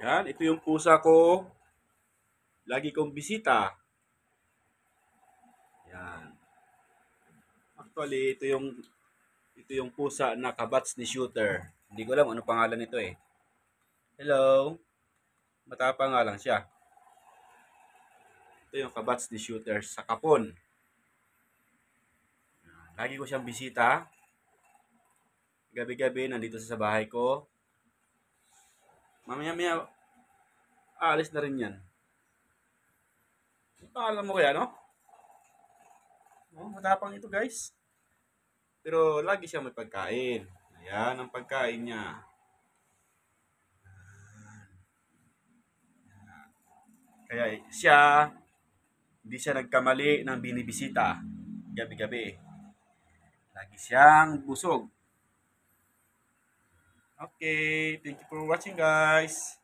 Yan, ito yung pusa ko. Lagi kong bisita. Yan. Actually, ito yung pusa na kabats ni Shooter. Hindi ko alam ano pangalan nito eh. Hello. Matapang nga lang siya. Ito yung kabats ni Shooter sa Kapon. Lagi ko siyang bisita. Gabi-gabi nandito sa bahay ko. Mamaya-maya aalis na rin yan. Ano pangalan mo kaya, no? Oh, matapang ito, guys. Pero lagi siya may pagkain. Ayan ang pagkain niya. Kaya siya, hindi siya nagkamali ng binibisita gabi-gabi. Lagi siyang busog. Okay, thank you for watching, guys.